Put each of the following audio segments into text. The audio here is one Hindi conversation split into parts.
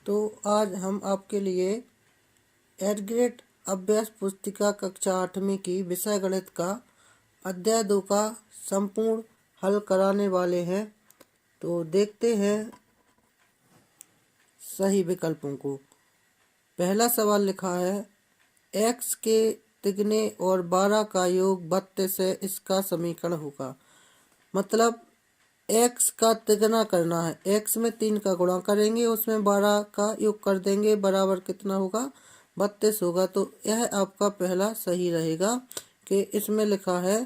तो आज हम आपके लिए एट ग्रेड अभ्यास पुस्तिका कक्षा 8वीं की विषय गणित का अध्याय 2 का संपूर्ण हल कराने वाले हैं। तो देखते हैं सही विकल्पों को। पहला सवाल लिखा है x के तिगने और 12 का योग 32 है, इसका समीकरण होगा। मतलब x का तिगना करना है, x में 3 का गुणा करेंगे, उसमें 12 का योग कर देंगे, बराबर कितना होगा 32 होगा। तो यह आपका पहला सही रहेगा कि इसमें लिखा है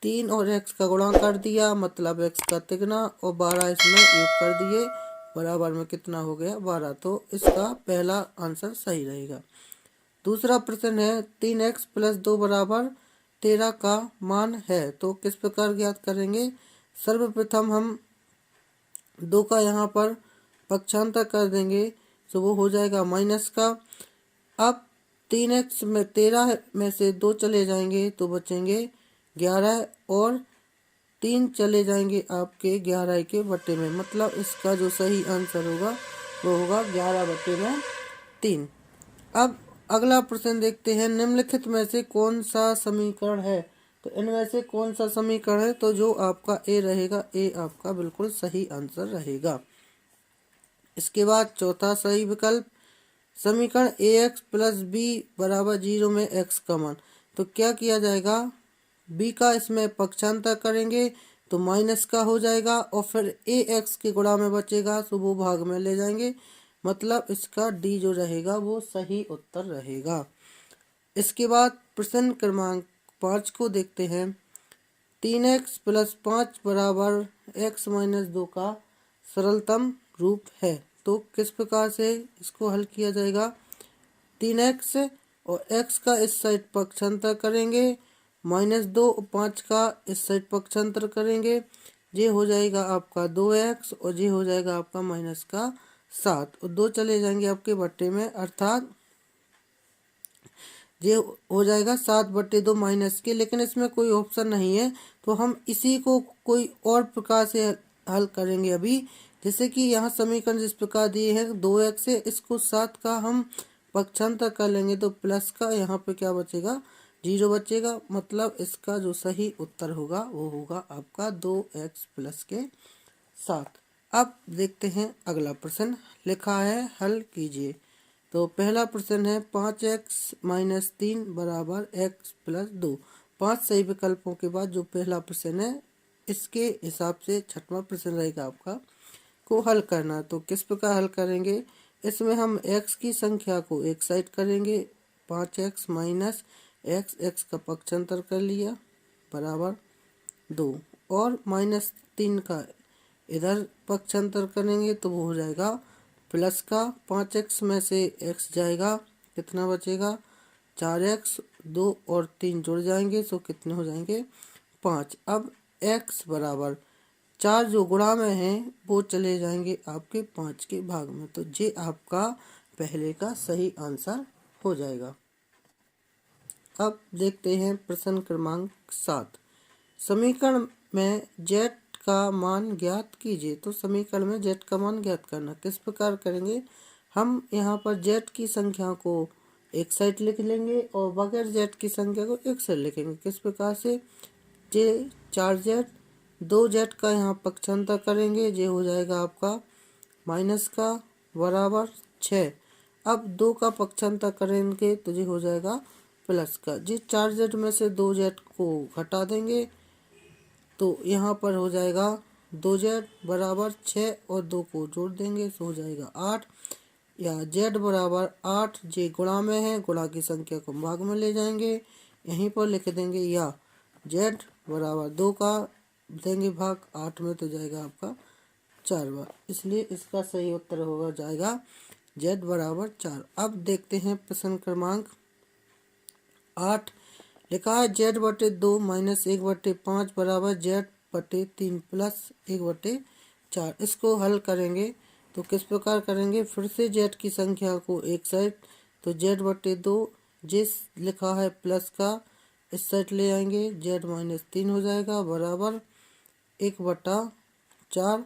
3 और x का गुणा कर दिया, मतलब x का तिगना, और 12 इसमें योग कर दिए, बराबर में कितना हो गया 12। तो इसका पहला आंसर सही रहेगा। दूसरा प्रश्न है 3x + 2 बराबर 13 का मान है, तो किस प्रकार ज्ञात करेंगे। सर्वप्रथम हम 2 का यहाँ पर पक्षांतर कर देंगे, तो वो हो जाएगा माइनस का। अब 3x में 13 में से 2 चले जाएंगे तो बचेंगे 11, और 3 चले जाएंगे आपके 11 के बट्टे में, मतलब इसका जो सही आंसर होगा वो होगा 11/3। अब अगला प्रश्न देखते हैं, निम्नलिखित में से कौन सा समीकरण है। तो इनमें से कौन सा समीकरण है, तो जो आपका ए रहेगा, ए आपका बिल्कुल सही आंसर रहेगा। इसके बाद चौथा सही विकल्प, समीकरण ax + b बराबर 0 में x का मान। तो क्या किया जाएगा, b का इसमें पक्षांतर करेंगे तो माइनस का हो जाएगा, और फिर ax के गुणा में बचेगा तो वो भाग में ले जाएंगे, मतलब इसका डी जो रहेगा वो सही उत्तर रहेगा। इसके बाद प्रश्न क्रमांक 5 को देखते हैं। 3x + 5 बराबर x - 2 का सरलतम रूप है, तो किस प्रकार से इसको हल किया जाएगा। 3x और x का इस साइड पक्षांतर करेंगे, -2 और 5 का इस साइड पक्षांतर करेंगे, ये हो जाएगा आपका 2x, और ये हो जाएगा आपका -7, और 2 चले जाएंगे आपके बट्टे में, अर्थात ये हो जाएगा 7/2 माइनस के। लेकिन इसमें कोई ऑप्शन नहीं है, तो हम इसी को कोई और प्रकार से हल करेंगे अभी। जैसे कि यहाँ समीकरण जिस प्रकार दिए हैं 2x से, इसको 7 का हम पक्षांतर कर लेंगे तो प्लस का यहाँ पे क्या बचेगा 0 बचेगा, मतलब इसका जो सही उत्तर होगा वो होगा आपका 2x + 7। अब देखते हैं अगला प्रश्न, लिखा है हल कीजिए। तो पहला प्रश्न है 5x - 3 बराबर x + 2। 5 सही विकल्पों के बाद जो पहला प्रश्न है, इसके हिसाब से छठवां प्रश्न रहेगा आपका को हल करना। तो किस प्रकार हल करेंगे, इसमें हम x की संख्या को एक साइड करेंगे, 5x - x का पक्षांतर कर लिया बराबर 2, और -3 का इधर पक्षांतर करेंगे तो वो हो जाएगा प्लस का। 5x में से x जाएगा, कितना बचेगा 4x, 2 और 3 जुड़ जाएंगे तो कितने हो जाएंगे 5। अब x बराबर 4 जो गुणा में है वो चले जाएंगे आपके 5 के भाग में, तो ये आपका पहले का सही आंसर हो जाएगा। अब देखते हैं प्रश्न क्रमांक 7, समीकरण में z का मान ज्ञात कीजिए। तो समीकरण में z का मान ज्ञात करना किस प्रकार करेंगे, हम यहाँ पर z की संख्या को एक साइड लिख लेंगे और बगैर z की संख्या को एक साइड लिखेंगे। किस प्रकार से, जे 4z, 2z का यहाँ पक्षांतर करेंगे, ये हो जाएगा आपका माइनस का बराबर 6। अब 2 का पक्षांतर करेंगे तो ये हो जाएगा प्लस का। जी 4z में से 2z को घटा देंगे तो यहाँ पर हो जाएगा 2z बराबर 6, और 2 को जोड़ देंगे तो हो जाएगा 8, या z बराबर 8, जे गुणा में है, गुणा की संख्या को भाग में ले जाएंगे, यहीं पर लिख देंगे, या z बराबर 2 का देंगे भाग 8 में तो जाएगा आपका 4 बार, इसलिए इसका सही उत्तर होगा जाएगा z बराबर 4। अब देखते हैं प्रश्न क्रमांक 8, लिखा है z/2 - 1/5 बराबर z/3 + 1/4। इसको हल करेंगे तो किस प्रकार करेंगे, फिर से z की संख्या को एक साइड, तो z/2 जिस लिखा है प्लस का इस साइड ले आएंगे, z - 3 हो जाएगा बराबर 1/4,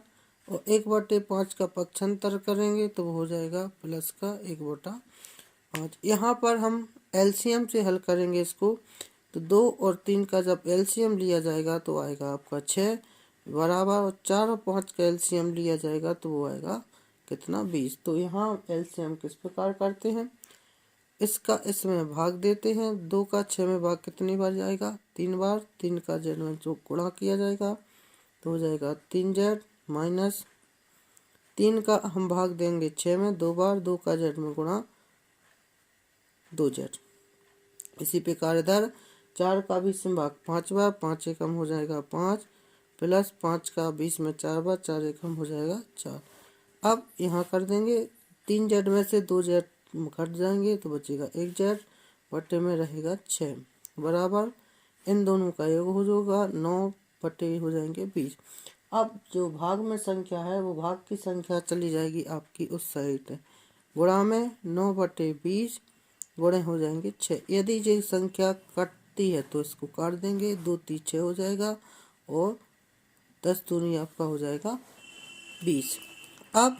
और 1/5 का पक्षांतर करेंगे तो वो हो जाएगा प्लस का 1/5। यहाँ पर हम एलसीएम से हल करेंगे इसको, तो 2 और 3 का जब एलसीएम लिया जाएगा तो आएगा आपका 6 बराबर, और 4 और 5 का एलसीएम लिया जाएगा तो वो आएगा कितना 20। तो यहाँ एलसीएम किस प्रकार करते हैं, इसका इसमें भाग देते हैं। 2 का 6 में भाग कितनी बार जाएगा, 3 बार। 3 का जेड में जो गुणा किया जाएगा तो हो जाएगा 3z माइनस 3 का हम भाग देंगे 6 में 2 बार, 2 का जेड में गुणा 2z। इसी प्रकार इधर 4 का 20 में भाग 5 बार, 5 एकम हो जाएगा 5 प्लस 5 का 20 में 4 बार, 4 एकम हो जाएगा 4। अब यहाँ कर देंगे 3z में से 2z घट जाएंगे तो बचेगा 1z, बटे में रहेगा 6 बराबर, इन दोनों का योग हो जाएगा 9 बटे हो जाएंगे 20। अब जो भाग में संख्या है वो भाग की संख्या चली जाएगी आपकी उस साइड, गुणा में 9/20 गुणे हो जाएंगे 6। यदि ये संख्या कटती है तो इसको काट देंगे, 2 3 6 हो जाएगा और 10 दूनी आपका हो जाएगा 20। अब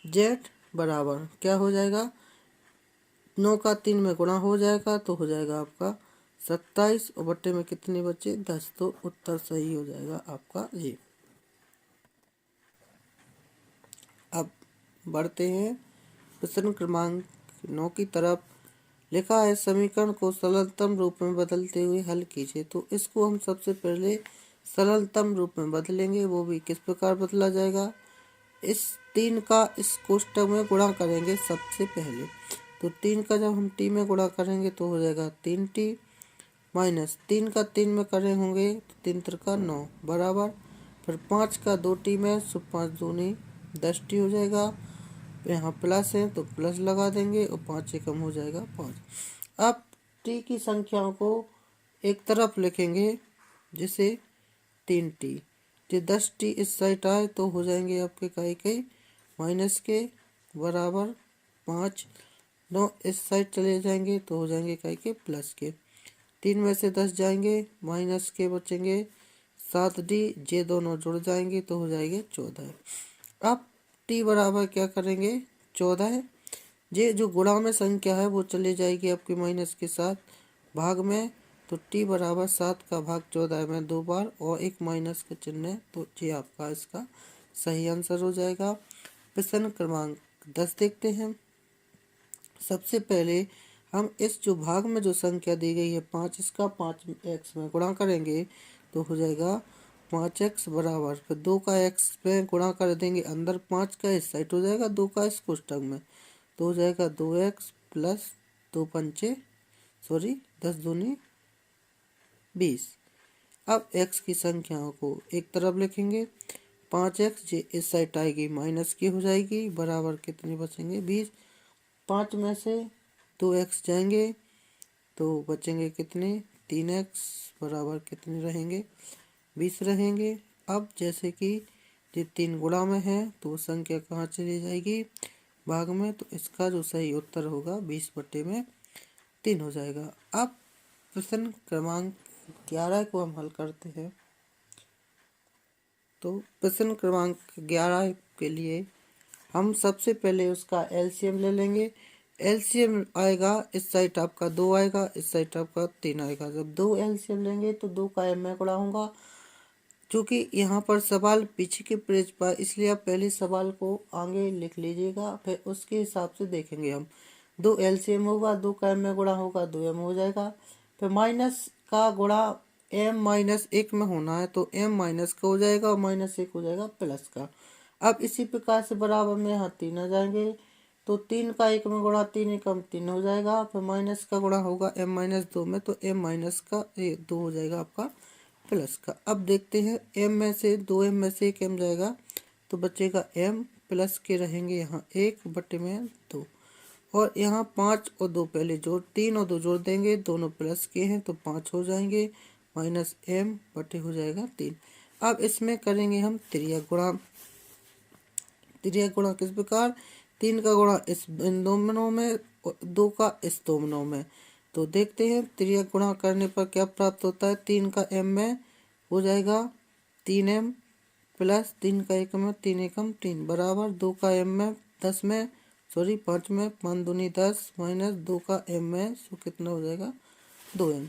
जेड बराबर क्या हो जाएगा, 9 का 3 में गुणा हो जाएगा तो हो जाएगा आपका 27 और बट्टे में कितने बचे 10, तो उत्तर सही हो जाएगा आपका ये। अब बढ़ते हैं प्रश्न क्रमांक 9 की तरफ। लिखा है समीकरण को सरलतम रूप में बदलते हुए हल कीजिए। तो इसको हम सबसे पहले सरलतम रूप में बदलेंगे, वो भी किस प्रकार बदला जाएगा, इस 3 का इस कोष्टक में गुणा करेंगे सबसे पहले। तो 3 का जब हम टी में गुणा करेंगे तो हो जाएगा 3t माइनस 3 का 3 में करे होंगे तो 3 त्रिका 9 बराबर, फिर 5 का 2t में सो 5 दूनी 10t हो जाएगा। यहाँ प्लस है तो प्लस लगा देंगे और 5 एकम हो जाएगा 5। अब t की संख्याओं को एक तरफ लिखेंगे जिसे 3t, जो 10t इस साइड आए तो हो जाएंगे आपके कई कई माइनस के बराबर 5, 9 इस साइड चले जाएंगे तो हो जाएंगे कई के प्लस के, 3 में से 10 जाएंगे माइनस के बचेंगे 7d, ये दोनों जुड़ जाएंगे तो हो जाएंगे 14। अब t बराबर क्या करेंगे 14, ये जो गुणा में संख्या है वो चली जाएगी आपके माइनस के साथ भाग में, तो t बराबर 7 का भाग 14 में 2 बार और एक माइनस का चिन्ह है, तो ये आपका इसका सही आंसर हो जाएगा। प्रश्न क्रमांक 10 देखते हैं। सबसे पहले हम इस जो भाग में जो संख्या दी गई है 5, इसका 5x में गुणा करेंगे तो हो जाएगा 5x बराबर, फिर 2 का x में गुणा कर देंगे, अंदर 5 का इस साइड हो जाएगा 2 का इस कोष्टक में तो हो जाएगा 2x प्लस 2 पंचे 10 दूनी 20। अब x की संख्याओं को एक तरफ लिखेंगे, 5x ये इस साइड आएगी माइनस की हो जाएगी बराबर कितने बचेंगे 20, 5 में से 2x जाएंगे तो बचेंगे कितने 3x बराबर कितने रहेंगे 20 रहेंगे। अब जैसे कि ये 3 गुणा में है तो वो संख्या कहाँ चली जाएगी भाग में, तो इसका जो सही उत्तर होगा 20/3 हो जाएगा। अब प्रश्न क्रमांक 11 को हम हल करते हैं। तो प्रश्न क्रमांक 11 के लिए हम सबसे पहले उसका एलसीएम ले लेंगे। एलसीएम आएगा इस साइड आपका 2 आएगा, इस साइड आपका 3 आएगा। जब 2 एलसीएम लेंगे तो 2 का m में गुणा होगा। क्योंकि यहाँ पर सवाल पीछे के पेज पर, इसलिए आप पहले सवाल को आगे लिख लीजिएगा, फिर उसके हिसाब से देखेंगे हम। 2 एलसीएम होगा, 2 का m में गुणा होगा, 2m हो जाएगा। फिर माइनस का गुणा m माइनस 1 में होना है तो m माइनस का हो जाएगा और -1 हो जाएगा प्लस का। अब इसी प्रकार से बराबर में यहाँ 3 आ जाएंगे तो 3 का 1 में गुणा 3 एकम 3 हो जाएगा, फिर माइनस का गुणा होगा m-2 में तो m माइनस का 2 हो जाएगा आपका प्लस का। अब देखते हैं m में से 2m में से 1 m जाएगा तो बचेगा m, प्लस के रहेंगे यहाँ 1/2 और यहाँ 5 और 2 पहले जोड़ 3 और 2 जोड़ देंगे, दोनों प्लस के हैं तो 5 हो जाएंगे माइनस m बटे हो जाएगा 3। अब इसमें करेंगे हम त्रिया गुणा। त्रिया गुणा किस प्रकार, 3 का गुणा इस इन दोनों में, 2 का इस दोनों में। तो देखते हैं त्रिया गुणा करने पर क्या प्राप्त होता है। 3 का m में हो जाएगा 3m प्लस 3 का एकम में 3 एकम 3 बराबर 2 का m में 10 में 5 में 5 दूनी 10 माइनस 2 का m में सो कितना हो जाएगा 2m।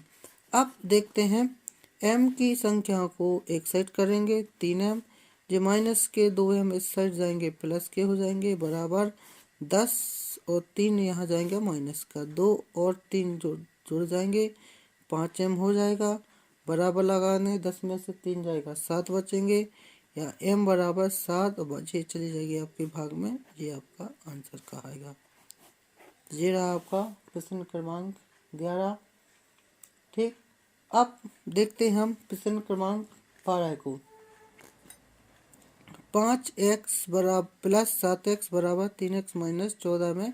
अब देखते हैं m की संख्या को एक साइड करेंगे 3m, जो माइनस के 2m इस साइड जाएंगे प्लस के हो जाएंगे बराबर 10 और 3 यहाँ जाएंगे माइनस का 2 और 3 जुड़ जाएंगे 5m हो जाएगा बराबर लगाने 10 में से 3 जाएगा 7 बचेंगे या m बराबर 7 और बचे चली जाएगी आपके भाग में। ये आपका आंसर कहा आएगा। ये रहा आपका प्रश्न क्रमांक 11। ठीक, अब देखते हैं हम प्रश्न क्रमांक 12 को। 5x बराबर प्लस 7x बराबर 3x माइनस 14 में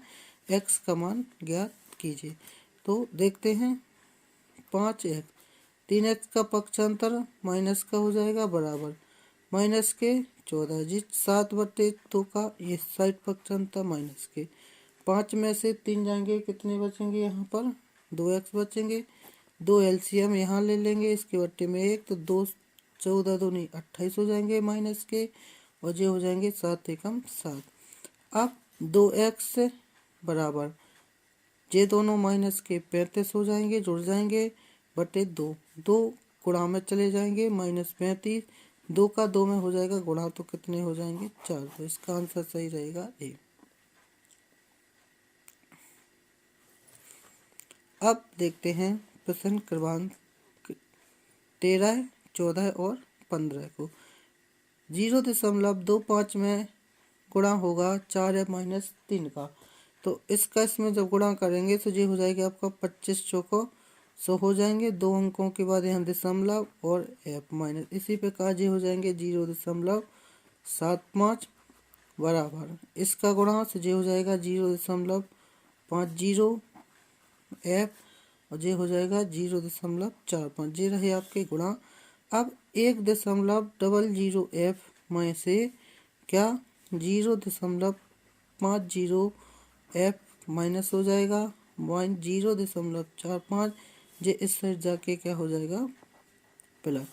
x का मान ज्ञात कीजिए। तो देखते हैं 5x 3x का पक्षांतर माइनस का हो जाएगा बराबर माइनस के 14 जी 7/2 का ये साइड पक्षांतर माइनस के 5 में से 3 जाएंगे कितने बचेंगे यहाँ पर 2x बचेंगे 2 एलसीएम यहाँ ले लेंगे इसके बट्टे में 1 तो 2 14 दूनी 28 हो जाएंगे माइनस के और ये हो जाएंगे 7 एकम 7। अब 2x बराबर ये दोनों माइनस के 35 हो जाएंगे जुड़ जाएंगे बटे 2 गुणा में चले जाएंगे माइनस 35 2 का 2 में हो जाएगा गुणा तो कितने हो जाएंगे 4। तो इसका आंसर सही रहेगा ए। अब देखते हैं प्रश्न क्रमांक 13, 14 और 15 को। 0.25 में गुणा होगा 4 माइनस 3 का। तो इसका इसमें जब गुणा करेंगे तो ये हो जाएगा आपका 25 चौको 100 हो जाएंगे 2 अंकों के बाद यहाँ दशमलव और f माइनस इसी प्रकार ये हो जाएंगे 0.75 बराबर इसका गुणा से ये हो जाएगा 0.50 f और ये हो जाएगा 0.45 ये रहे आपके गुणा। अब 1.00 f में से क्या 0.50 f माइनस हो जाएगा 0.45 जे इस साइड जाके क्या हो जाएगा प्लस।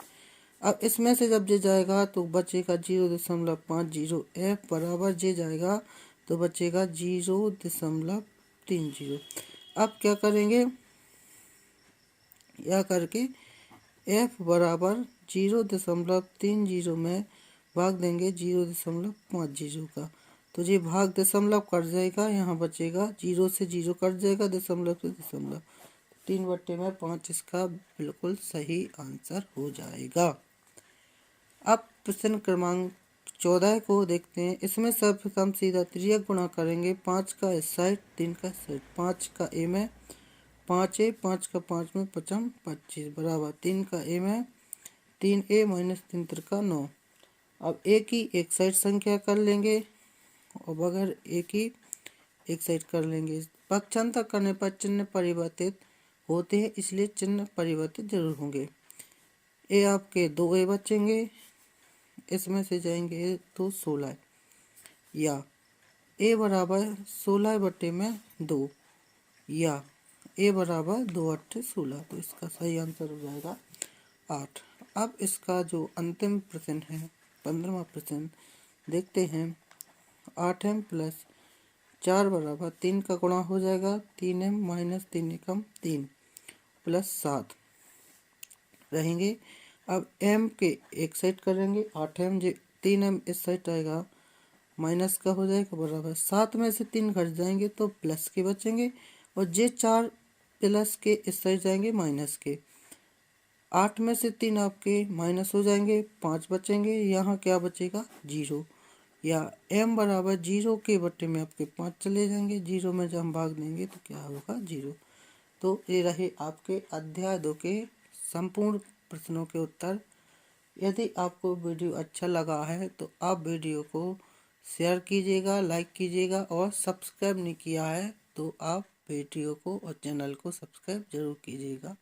अब इसमें से जब जे जाएगा तो बचेगा 0.50 f बराबर जे जाएगा तो बचेगा 0.30। अब क्या करेंगे या करके f बराबर 0.30 में भाग देंगे 0.50 का तो ये भाग दशमलव कट जाएगा यहाँ बचेगा 0 से 0 कट जाएगा दशमलव से दशमलव 3/5 इसका बिल्कुल सही आंसर हो जाएगा। अब प्रश्न क्रमांक 14 को देखते हैं। इसमें सर्वप्रथम सीधा त्रियक गुणा करेंगे 5 का इस साइड 3 का साइड 5 का a में 5a 5 का 5 में 5 25 बराबर 3 का a में 3a माइनस 3 का 9। अब a की एक साइड संख्या कर लेंगे और बगैर a की एक साइड कर लेंगे। पक्षांतर करने पर चिन्ह परिवर्तित होते हैं इसलिए चिन्ह परिवर्तित जरूर होंगे। ए आपके 2a बचेंगे इसमें से जाएंगे तो 16 या a बराबर 16/2 या a बराबर 2/8 तो इसका सही आंसर हो जाएगा 8। अब इसका जो अंतिम प्रश्न है 15वां प्रश्न देखते हैं। 8m प्लस 4 बराबर 3 का गुणा हो जाएगा 3m माइनस 3 एकम 3 प्लस 7 रहेंगे। अब m के एक साइड करेंगे 8m जो 3m इस साइड आएगा माइनस का हो जाएगा बराबर 7 में से 3 घट जाएंगे तो प्लस के बचेंगे और जे 4 प्लस के इस साइड जाएंगे माइनस के 8 में से 3 आपके माइनस हो जाएंगे 5 बचेंगे यहाँ क्या बचेगा 0 या m बराबर 0 के बट्टे में आपके 5 चले जाएंगे 0 में जब हम भाग देंगे तो क्या होगा 0। तो ये रहे आपके अध्याय 2 के संपूर्ण प्रश्नों के उत्तर। यदि आपको वीडियो अच्छा लगा है तो आप वीडियो को शेयर कीजिएगा लाइक कीजिएगा और सब्सक्राइब नहीं किया है तो आप वीडियो को और चैनल को सब्सक्राइब जरूर कीजिएगा।